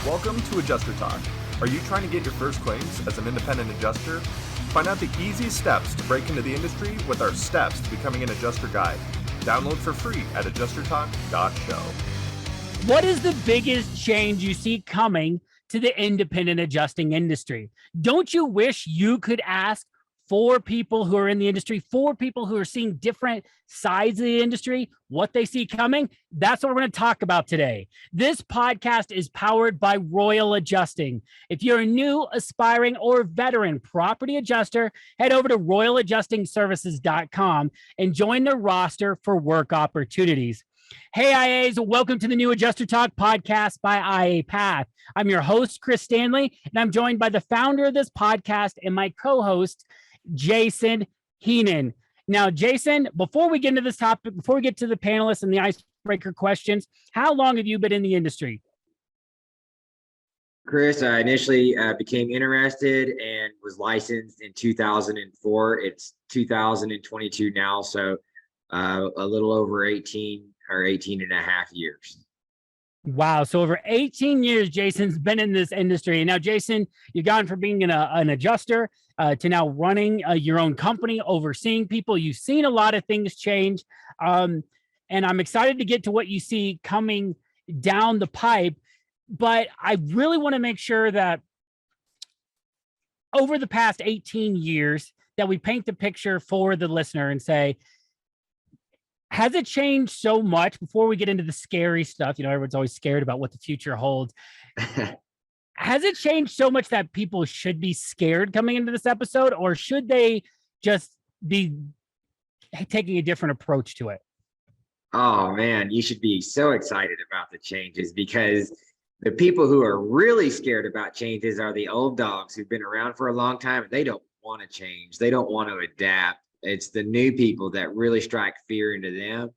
Welcome to Adjuster Talk. Are you trying to get your first claims as an independent adjuster? Find out the easiest steps to break into the industry with our Steps to Becoming an Adjuster guide. Download for free at adjustertalk.show. What is the biggest change you see coming to the independent adjusting industry? Don't you wish you could ask 4 people who are in the industry, 4 people who are seeing different sides of the industry, what they see coming? That's what we're going to talk about today. This podcast is powered by Royal Adjusting. If you're a new, aspiring, or veteran property adjuster, head over to royaladjustingservices.com and join the roster for work opportunities. Hey, IAs, welcome to the new Adjuster Talk podcast by IA Path. I'm your host, Chris Stanley, and I'm joined by the founder of this podcast and my co-host, Jason Heenan. Now, Jason, before we get into this topic, before we get to the panelists and the icebreaker questions, how long have you been in the industry? Chris, I initially became interested and was licensed in 2004. It's 2022 now, so a little over 18 or 18 and a half years. Wow. So over 18 years, Jason's been in this industry. And now, Jason, you've gone from being an adjuster to now running your own company, overseeing people. You've seen a lot of things change. And I'm excited to get to what you see coming down the pipe. But I really want to make sure that over the past 18 years that we paint the picture for the listener and say, has it changed so much before we get into the scary stuff? You know, everyone's always scared about what the future holds. Has it changed so much that people should be scared coming into this episode, or should they just be taking a different approach to it? Oh, man, you should be so excited about the changes, because the people who are really scared about changes are the old dogs who've been around for a long time, and they don't want to change. They don't want to adapt. It's the new people that really strike fear into them,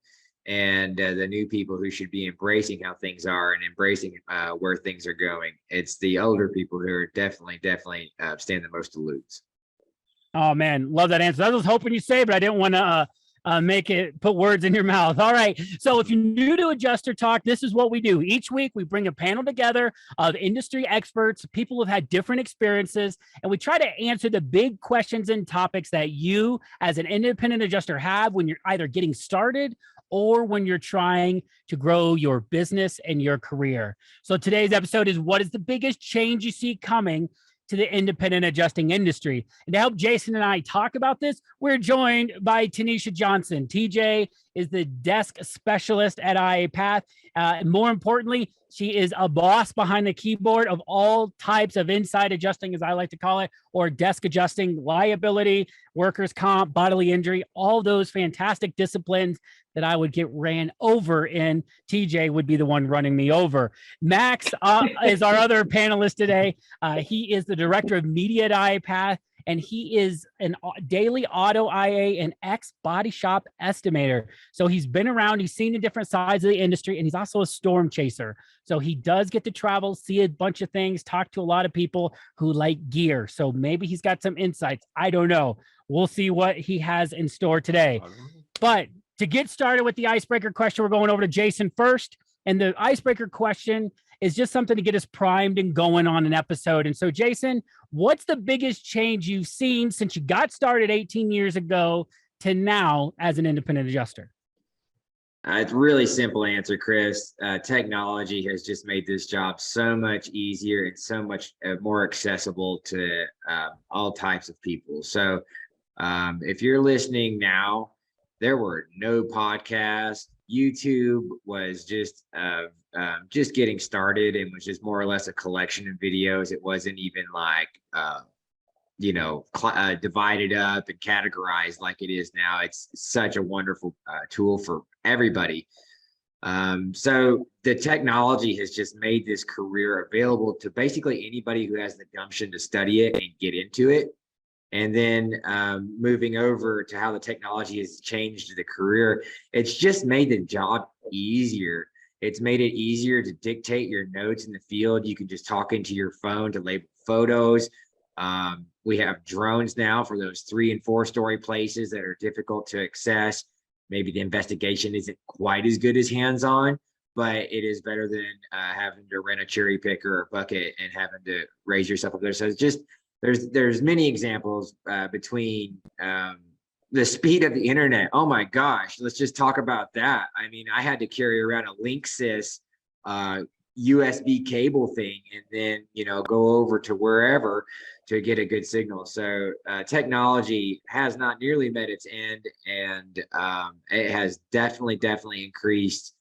and the new people who should be embracing how things are and embracing where things are going. It's the older people who are definitely stand the most to lose. Oh, man, love that answer. I was hoping you'd say, but I didn't want to put words in your mouth. All right. So if you're new to Adjuster Talk, this is what we do. Each week, we bring a panel together of industry experts, people who've had different experiences, and we try to answer the big questions and topics that you as an independent adjuster have when you're either getting started or when you're trying to grow your business and your career. So today's episode is, what is the biggest change you see coming to the independent adjusting industry? And to help Jason and I talk about this, we're joined by Tinecia Johnson. TJ is the desk specialist at IA Path. More importantly, she is a boss behind the keyboard of all types of inside adjusting, as I like to call it, or desk adjusting, liability, workers' comp, bodily injury, all those fantastic disciplines that I would get ran over in. TJ would be the one running me over. Max is our other panelist today. He is the director of media at IA Path, and he is a daily auto IA and ex-body shop estimator. So he's been around, he's seen the different sides of the industry, and he's also a storm chaser. So he does get to travel, see a bunch of things, talk to a lot of people who like gear. So maybe he's got some insights. I don't know. We'll see what he has in store today. But to get started with the icebreaker question, we're going over to Jason first. And the icebreaker question is just something to get us primed and going on an episode. And so, Jason, what's the biggest change you've seen since you got started 18 years ago to now as an independent adjuster? It's a really simple answer, Chris. Technology has just made this job so much easier and so much more accessible to all types of people. So if you're listening now, there were no podcasts. YouTube was just getting started and was just more or less a collection of videos. It wasn't even like, divided up and categorized like it is now. It's such a wonderful tool for everybody. So the technology has just made this career available to basically anybody who has the gumption to study it and get into it. And then moving over to how the technology has changed the career, it's just made the job easier. It's made it easier to dictate your notes in the field. You can just talk into your phone to label photos. We have drones now for those 3- and 4-story places that are difficult to access. Maybe the investigation isn't quite as good as hands-on, but it is better than having to rent a cherry picker or bucket and having to raise yourself up there. So it's just, there's many examples between the speed of the internet. Oh my gosh, let's just talk about that. I mean, I had to carry around a Linksys USB cable thing and then, you know, go over to wherever to get a good signal. So technology has not nearly met its end, and it has definitely increased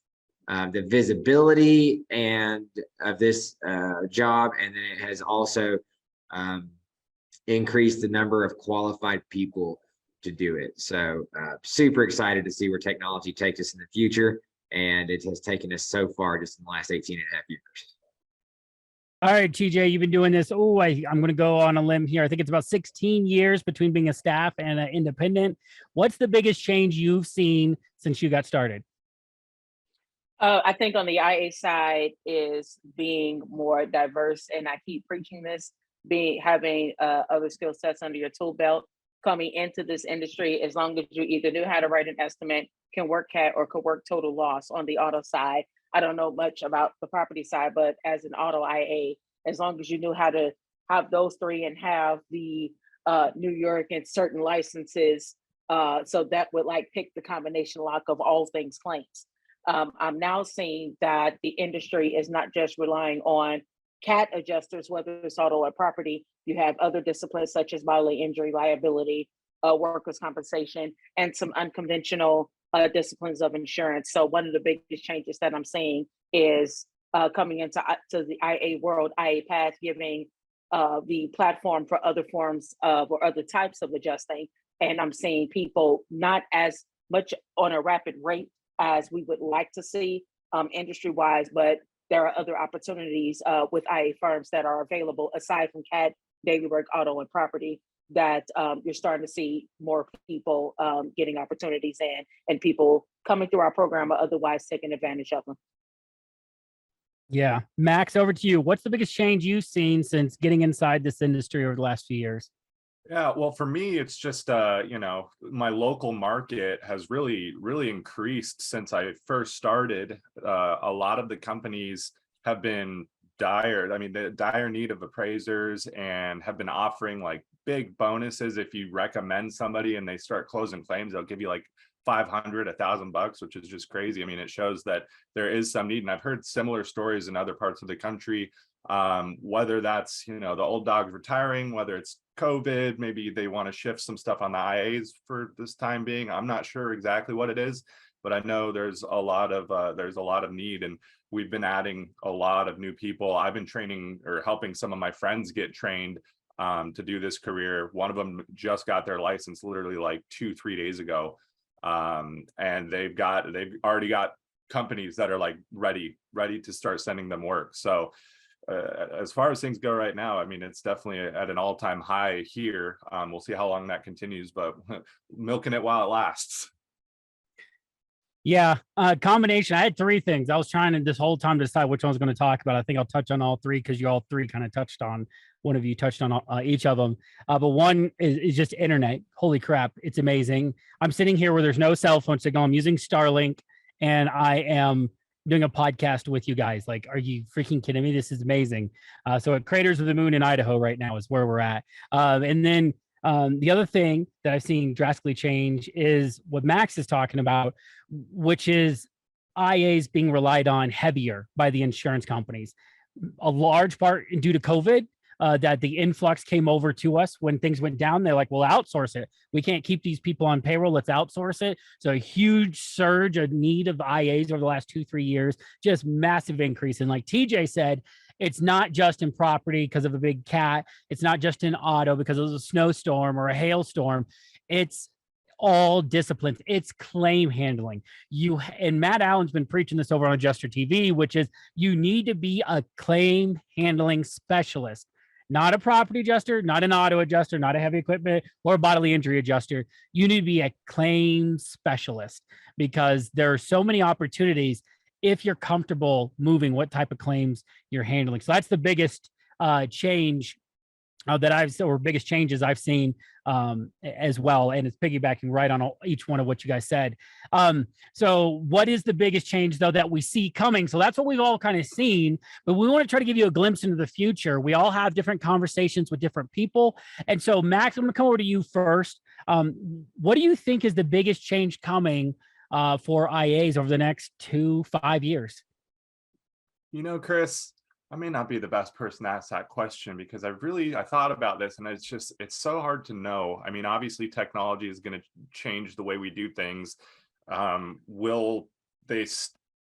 the visibility and of this job, and then it has also increased the number of qualified people to do it. So super excited to see where technology takes us in the future, and it has taken us so far just in the last 18 and a half years. All right, TJ, you've been doing this. Oh, I'm going to go on a limb here. I think it's about 16 years between being a staff and an independent. What's the biggest change you've seen since you got started? I think on the IA side is being more diverse, and I keep preaching this, having other skill sets under your tool belt. Coming into this industry, as long as you either knew how to write an estimate, can work CAT, or could work total loss on the auto side. I don't know much about the property side, but as an auto IA, as long as you knew how to have those three and have the New York and certain licenses, so that would like pick the combination lock of all things claims. I'm now seeing that the industry is not just relying on CAT adjusters, whether it's auto or property. You have other disciplines such as bodily injury, liability, workers' compensation, and some unconventional disciplines of insurance. So one of the biggest changes that I'm seeing is coming into to the IA world, IA Path giving the platform for other forms of or other types of adjusting. And I'm seeing people not as much on a rapid rate as we would like to see industry-wise, but there are other opportunities with IA firms that are available aside from CAT, daily work, auto, and property, that you're starting to see more people getting opportunities in, and people coming through our program or otherwise taking advantage of them. Yeah. Max, over to you. What's the biggest change you've seen since getting inside this industry over the last few years? Yeah, well, for me, it's just, you know, my local market has really increased since I first started. A lot of the companies have been the dire need of appraisers, and have been offering like big bonuses. If you recommend somebody and they start closing claims, they'll give you like $500, $1,000, which is just crazy. I mean, it shows that there is some need. And I've heard similar stories in other parts of the country, whether that's, you know, the old dogs retiring, whether it's COVID, maybe they want to shift some stuff on the IAs for this time being. I'm not sure exactly what it is, but I know there's a lot of need, and we've been adding a lot of new people. I've been training or helping some of my friends get trained to do this career. One of them just got their license literally like 2-3 days ago. And they've already got companies that are like ready to start sending them work. So as far as things go right now, I mean, it's definitely at an all-time high here. We'll see how long that continues, but milking it while it lasts. Yeah, combination. I had three things. I was trying to this whole time to decide which one I was going to talk about. I think I'll touch on all three because you all three kind of touched on. One of you touched on each of them. But one is just internet. Holy crap, it's amazing. I'm sitting here where there's no cell phone signal. I'm using Starlink, and I am doing a podcast with you guys. Like, are you freaking kidding me? This is amazing. So at Craters of the Moon in Idaho right now is where we're at. And then the other thing that I've seen drastically change is what Max is talking about, which is IAs being relied on heavier by the insurance companies. A large part due to COVID, that the influx came over to us when things went down. They're like, well, outsource it. We can't keep these people on payroll. Let's outsource it. So a huge surge of need of IAs over the last 2-3 years, just massive increase. And like TJ said, it's not just in property because of a big cat. It's not just in auto because of a snowstorm or a hailstorm. It's all disciplines. It's claim handling. And Matt Allen's been preaching this over on Adjuster TV, which is you need to be a claim handling specialist. Not a property adjuster, not an auto adjuster, not a heavy equipment or a bodily injury adjuster. You need to be a claim specialist because there are so many opportunities if you're comfortable moving what type of claims you're handling. So that's the biggest change that I've or biggest changes I've seen as well, and it's piggybacking right on each one of what you guys said. So what is the biggest change though that we see coming? So that's what we've all kind of seen, but we want to try to give you a glimpse into the future. We all have different conversations with different people, and so Max, I'm gonna come over to you first. What do you think is the biggest change coming for IAs over the next 2-5 years? You know, Chris, I may not be the best person to ask that question because I thought about this and it's so hard to know. I mean, obviously technology is going to change the way we do things. Will they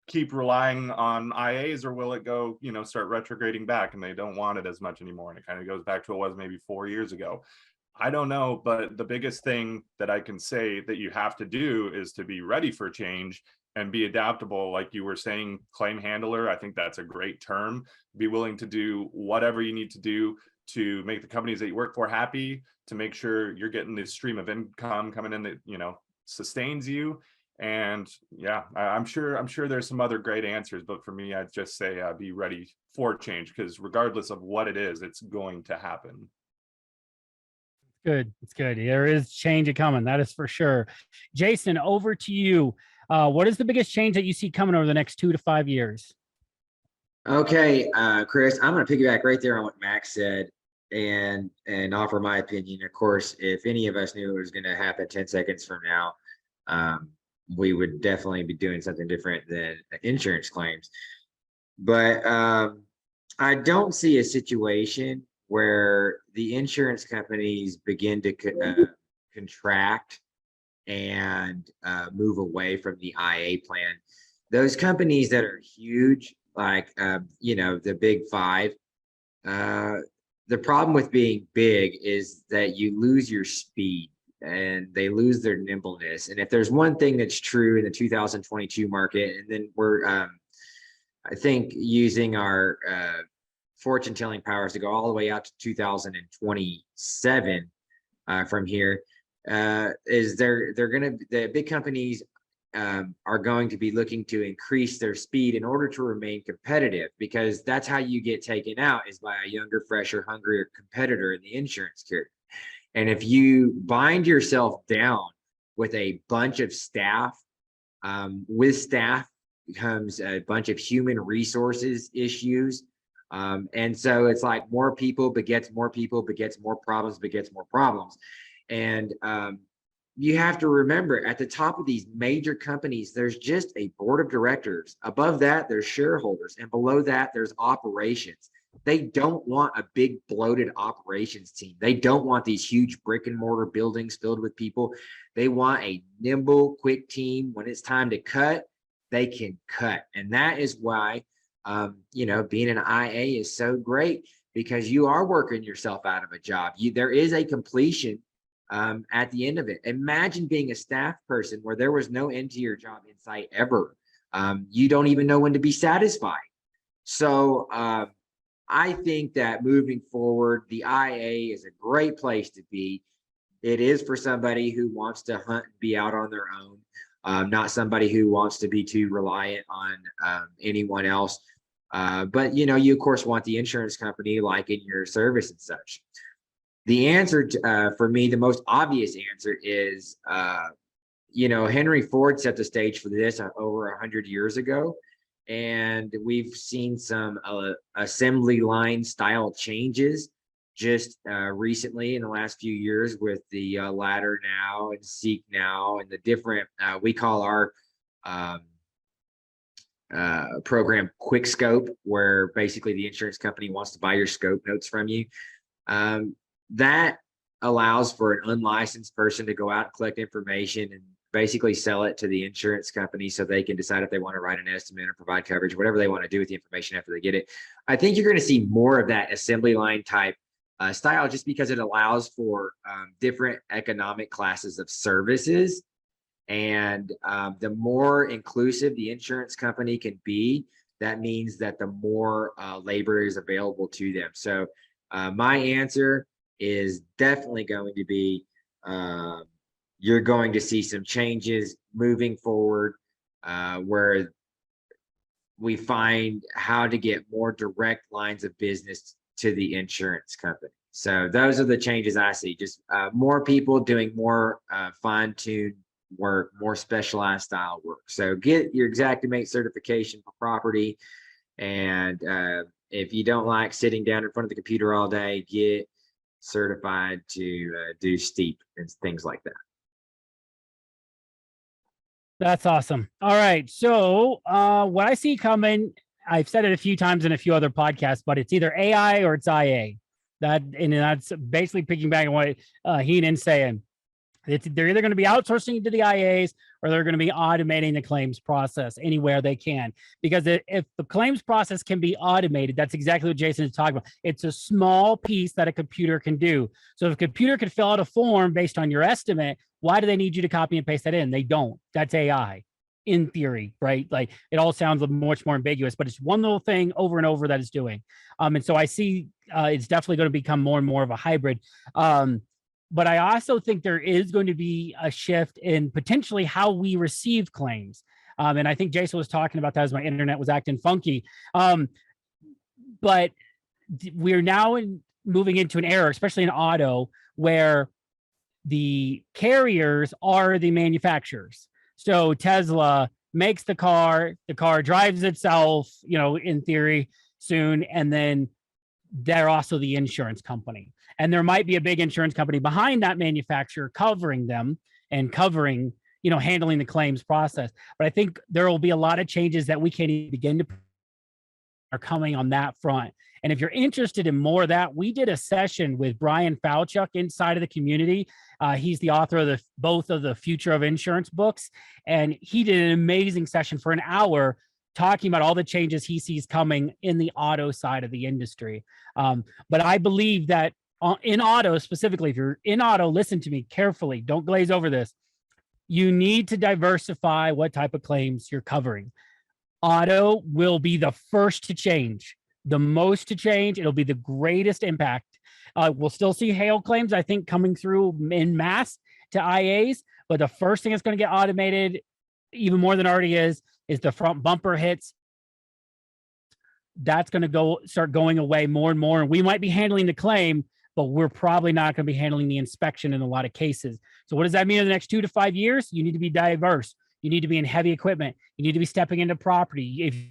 keep relying on IAs, or will it go, start retrograding back and they don't want it as much anymore? And it kind of goes back to what it was maybe 4 years ago. I don't know, but the biggest thing that I can say that you have to do is to be ready for change and be adaptable. Like you were saying, claim handler, I think that's a great term. Be willing to do whatever you need to do to make the companies that you work for happy, to make sure you're getting this stream of income coming in that, sustains you. And yeah, I'm sure there's some other great answers, but for me, I'd just say be ready for change, because regardless of what it is, it's going to happen. Good. It's good. There is change coming. That is for sure. Jason, over to you. What is the biggest change that you see coming over the next 2 to 5 years? Okay, Chris, I'm going to piggyback right there on what Max said and offer my opinion. Of course, if any of us knew it was going to happen 10 seconds from now, we would definitely be doing something different than insurance claims. But I don't see a situation where the insurance companies begin to contract and move away from the IA plan. Those companies that are huge, like the big five, the problem with being big is that you lose your speed and they lose their nimbleness. And if there's one thing that's true in the 2022 market, and then we're I think using our fortune telling powers to go all the way out to 2027 from here, is the big companies are going to be looking to increase their speed in order to remain competitive, because that's how you get taken out, is by a younger, fresher, hungrier competitor in the insurance carrier. And if you bind yourself down with a bunch of staff, with staff comes a bunch of human resources issues. And so it's like more people begets more people, begets more problems, begets more problems. And you have to remember, at the top of these major companies, there's just a board of directors. Above that, there's shareholders. And below that, there's operations. They don't want a big bloated operations team. They don't want these huge brick and mortar buildings filled with people. They want a nimble, quick team. When it's time to cut, they can cut. And that is why, being an IA is so great, because you are working yourself out of a job. There is a completion at the end of it. Imagine being a staff person where there was no end to your job in sight ever. You don't even know when to be satisfied. So I think that moving forward, the IA is a great place to be. It is for somebody who wants to hunt and be out on their own, not somebody who wants to be too reliant on anyone else. But you of course want the insurance company liking your service and such. The answer for me, the most obvious answer is, Henry Ford set the stage for this over 100 years ago. And we've seen some assembly line style changes just recently in the last few years with the Ladder Now and Seek Now and the different, we call our program Quick Scope, where basically the insurance company wants to buy your scope notes from you. That allows for an unlicensed person to go out and collect information and basically sell it to the insurance company so they can decide if they want to write an estimate or provide coverage, whatever they want to do with the information after they get it. I think you're going to see more of that assembly line type style, just because it allows for different economic classes of services. And the more inclusive the insurance company can be, that means that the more labor is available to them. So my answer is definitely going to be, you're going to see some changes moving forward, where we find how to get more direct lines of business to the insurance companies. So those are the changes I see. Just more people doing more fine-tuned work, more specialized style work. So get your Xactimate certification for property. And if you don't like sitting down in front of the computer all day, get certified to do steep and things like that. That's awesome. All right. So what I see coming, I've said it a few times in a few other podcasts, but it's either AI or it's IA. That's basically piggyback on what Heenan's saying. They're either going to be outsourcing to the IAs or they're going to be automating the claims process anywhere they can. Because if the claims process can be automated, that's exactly what Jason is talking about. It's a small piece that a computer can do. So if a computer could fill out a form based on your estimate, why do they need you to copy and paste that in? They don't. That's AI in theory, right? Like it all sounds much more ambiguous, but it's one little thing over and over that it's doing. And so I see it's definitely going to become more and more of a hybrid. But I also think there is going to be a shift in potentially how we receive claims. And I think Jason was talking about that as my internet was acting funky. But we're now moving into an era, especially in auto, where the carriers are the manufacturers. So Tesla makes the car drives itself, in theory soon, and then they're also the insurance company. And there might be a big insurance company behind that manufacturer covering them and covering, handling the claims process. But I think there will be a lot of changes that we can't even begin to are coming on that front. And if you're interested in more of that, we did a session with Brian Falchuk inside of the community. He's the author of both of the Future of Insurance books. And he did an amazing session for an hour talking about all the changes he sees coming in the auto side of the industry. But I believe that in auto specifically, if you're in auto, listen to me carefully, don't glaze over this. You need to diversify what type of claims you're covering. Auto will be the first to change, the most to change. It'll be the greatest impact. We'll still see hail claims, I think, coming through in mass to IAs, but the first thing that's going to get automated, even more than already is the front bumper hits. That's going to start going away more and more. And we might be handling the claim, but we're probably not going to be handling the inspection in a lot of cases. So what does that mean in the next 2 to 5 years? You need to be diverse. You need to be in heavy equipment. You need to be stepping into property. If you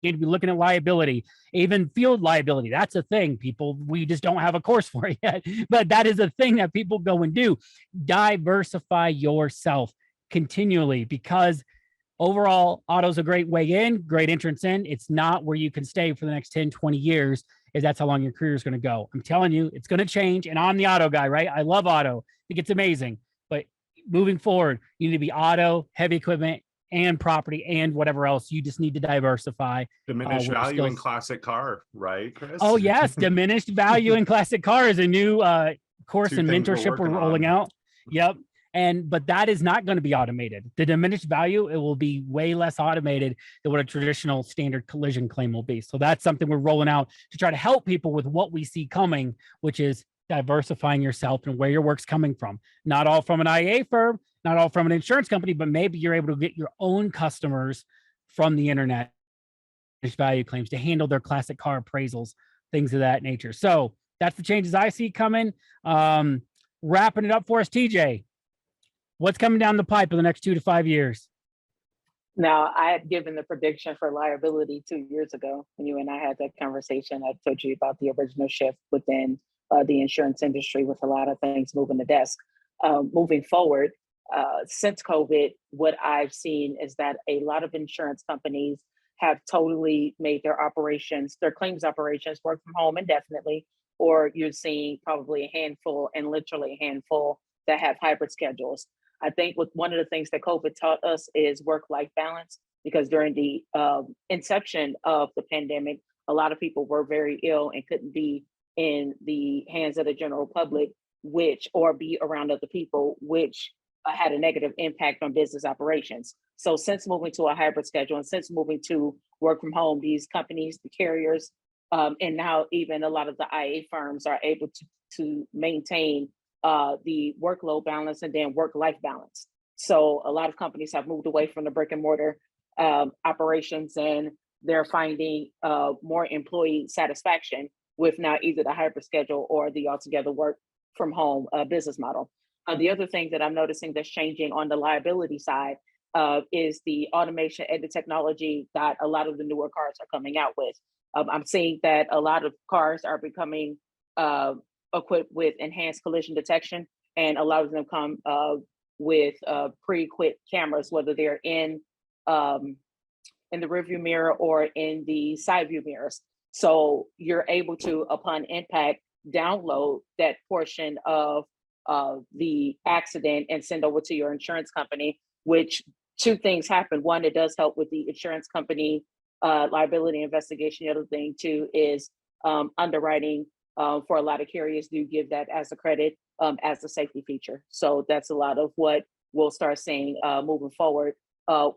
need to be looking at liability, even field liability. That's a thing, people. We just don't have a course for it yet, but that is a thing that people go and do. Diversify yourself continually, because overall, auto's a great way in, great entrance in. It's not where you can stay for the next 10, 20 years, if that's how long your career is going to go. I'm telling you, it's going to change. And I'm the auto guy, right? I love auto. I think it's amazing. But moving forward, you need to be auto, heavy equipment, and property, and whatever else. You just need to diversify. Diminished value in classic car, right, Chris? Oh, yes. Diminished value in classic car is a new course and mentorship we're rolling out. Yep. But that is not going to be automated. The diminished value, it will be way less automated than what a traditional standard collision claim will be. So that's something we're rolling out to try to help people with what we see coming, which is diversifying yourself and where your work's coming from. Not all from an IA firm, not all from an insurance company, but maybe you're able to get your own customers from the internet value claims to handle their classic car appraisals, things of that nature. So that's the changes I see coming. Wrapping it up for us, TJ. What's coming down the pipe in the next 2 to 5 years? Now, I had given the prediction for liability 2 years ago when you and I had that conversation. I told you about the original shift within the insurance industry with a lot of things moving the desk. Moving forward, since COVID, what I've seen is that a lot of insurance companies have totally made their claims operations work from home indefinitely, or you're seeing probably a handful and literally a handful that have hybrid schedules. I think one of the things that COVID taught us is work-life balance, because during the inception of the pandemic, a lot of people were very ill and couldn't be in the hands of the general public, or be around other people, which had a negative impact on business operations. So since moving to a hybrid schedule and since moving to work from home, these companies, the carriers, and now even a lot of the IA firms are able to maintain the workload balance and then work-life balance. So a lot of companies have moved away from the brick and mortar operations, and they're finding more employee satisfaction with now either the hybrid schedule or the altogether work from home business model. The other thing that I'm noticing that's changing on the liability side is the automation and the technology that a lot of the newer cars are coming out with. I'm seeing that a lot of cars are becoming equipped with enhanced collision detection, and a lot of them come with pre-equipped cameras, whether they're in the rearview mirror or in the side view mirrors. So you're able to, upon impact, download that portion of the accident and send over to your insurance company, which two things happen. One, it does help with the insurance company liability investigation. The other thing too is underwriting for a lot of carriers do give that as a credit as a safety feature. So that's a lot of what we'll start seeing moving forward.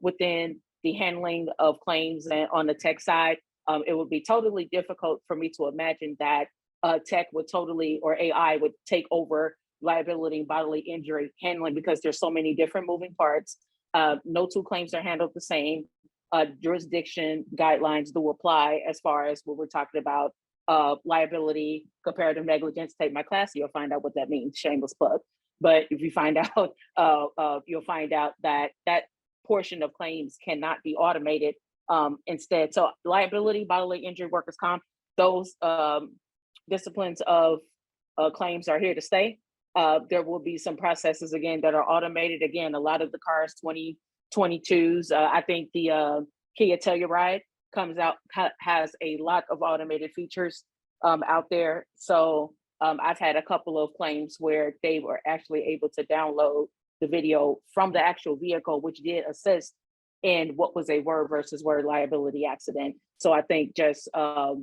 Within the handling of claims and on the tech side, it would be totally difficult for me to imagine that tech would totally, or AI would take over liability and bodily injury handling, because there's so many different moving parts. No two claims are handled the same. Jurisdiction guidelines do apply as far as what we're talking about. Liability, comparative negligence, take my class, you'll find out what that means, shameless plug. But if you find out, you'll find out that that portion of claims cannot be automated instead. So liability, bodily injury, workers' comp, those disciplines of claims are here to stay. There will be some processes, again, that are automated. Again, a lot of the cars, 2022s, I think the Kia Telluride comes out, has a lot of automated features out there. So I've had a couple of claims where they were actually able to download the video from the actual vehicle, which did assist in what was a word versus word liability accident. So I think just to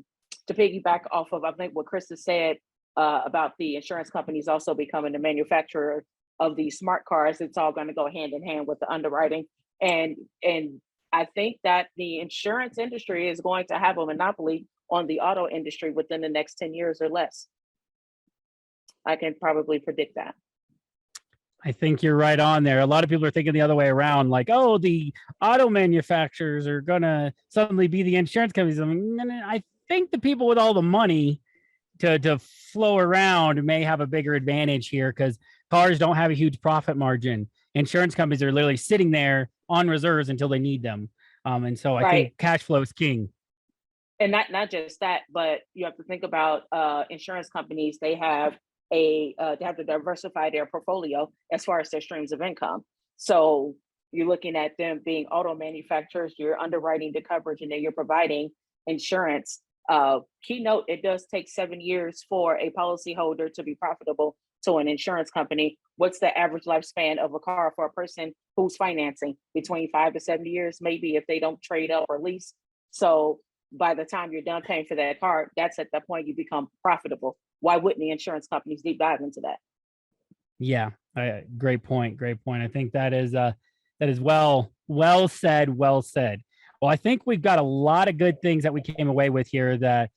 piggyback off of, I think what Chris has said about the insurance companies also becoming the manufacturer of these smart cars, it's all going to go hand in hand with the underwriting. And I think that the insurance industry is going to have a monopoly on the auto industry within the next 10 years or less. I can probably predict that. I think you're right on there. A lot of people are thinking the other way around, like, oh, the auto manufacturers are going to suddenly be the insurance companies. I mean, I think the people with all the money to flow around may have a bigger advantage here, because cars don't have a huge profit margin. Insurance companies are literally sitting there on reserves until they need them. And so I think cash flow is king. And not just that, but you have to think about insurance companies. They have they have to diversify their portfolio as far as their streams of income. So you're looking at them being auto manufacturers, you're underwriting the coverage, and then you're providing insurance. Keynote, it does take 7 years for a policyholder to be profitable to an insurance company. What's the average lifespan of a car for a person who's financing? Between 5 to 7 years, maybe, if they don't trade up or lease. So by the time you're done paying for that car, that's at that point you become profitable. Why wouldn't the insurance companies deep dive into that? Yeah, great point. Great point. I think that is well said. Well said. Well, I think we've got a lot of good things that we came away with here that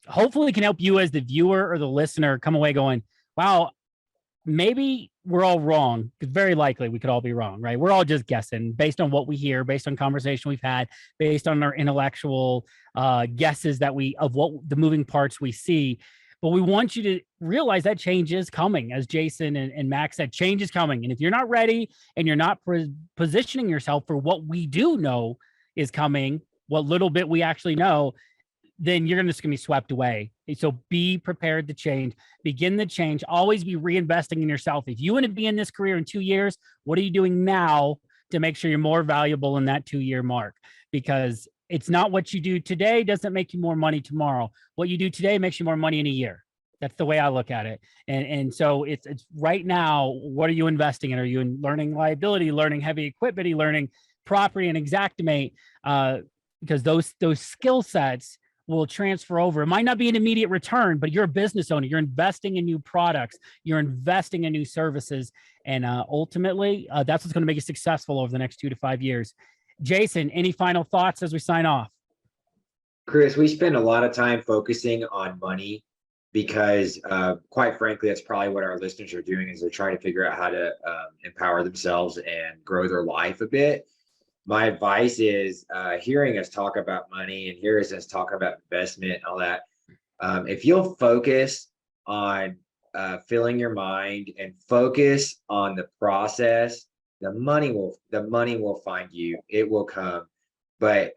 hopefully can help you as the viewer or the listener come away going, wow, maybe we're all wrong, because very likely we could all be wrong, right? We're all just guessing based on what we hear, based on conversation we've had, based on our intellectual guesses that of what the moving parts we see. But we want you to realize that change is coming. As Jason and Max said, change is coming. And if you're not ready and you're not positioning yourself for what we do know is coming, what little bit we actually know, then you're just going to be swept away. So be prepared to change, begin the change, always be reinvesting in yourself. If you want to be in this career in 2 years, what are you doing now to make sure you're more valuable in that 2-year mark? Because it's not what you do today doesn't make you more money tomorrow. What you do today makes you more money in a year. That's the way I look at it. And so it's right now, what are you investing in? Are you in learning liability, learning heavy equipment, learning property and Xactimate? Because those skill sets will transfer over. It might not be an immediate return, but you're a business owner. You're investing in new products. You're investing in new services. And ultimately, that's what's going to make you successful over the next 2 to 5 years. Jason, any final thoughts as we sign off? Chris, we spend a lot of time focusing on money because quite frankly, that's probably what our listeners are doing, is they're trying to figure out how to empower themselves and grow their life a bit. My advice is hearing us talk about money and hearing us talk about investment and all that, If you'll focus on filling your mind and focus on the process, the money will find you. It will come. But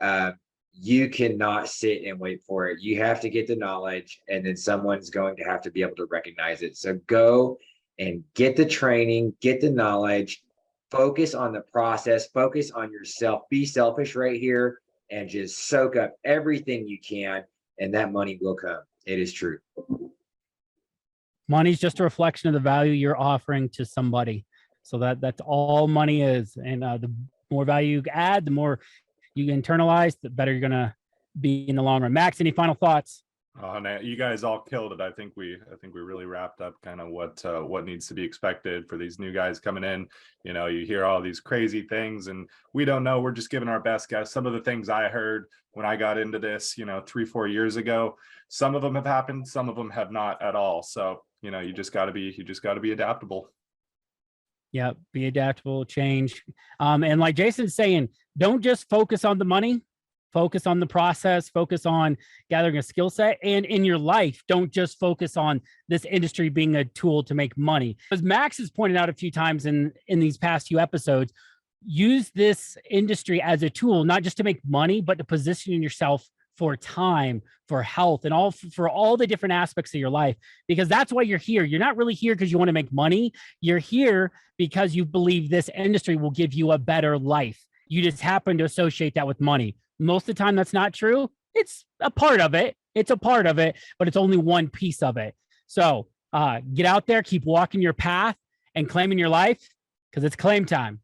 you cannot sit and wait for it. You have to get the knowledge, and then someone's going to have to be able to recognize it. So go and get the training, get the knowledge, focus on the process, focus on yourself, be selfish right here, and just soak up everything you can, and that money will come. It is true. Money's just a reflection of the value you're offering to somebody. So that's all money is. And the more value you add, the more you internalize, the better you're going to be in the long run. Max, any final thoughts? Oh, man, you guys all killed it. I think we really wrapped up kind of what needs to be expected for these new guys coming in. You know, you hear all these crazy things, and we don't know. We're just giving our best guess. Some of the things I heard when I got into this, 3-4 years ago, some of them have happened, some of them have not at all. So, you just got to be adaptable. Yeah, be adaptable, change. And like Jason's saying, don't just focus on the money. Focus on the process, focus on gathering a skill set, and in your life, don't just focus on this industry being a tool to make money. As Max has pointed out a few times in these past few episodes, use this industry as a tool, not just to make money, but to position yourself for time, for health, and for all the different aspects of your life, because that's why you're here. You're not really here because you want to make money. You're here because you believe this industry will give you a better life. You just happen to associate that with money. Most of the time, that's not true. It's a part of it. But it's only one piece of it. So get out there, keep walking your path and claiming your life, because it's claim time.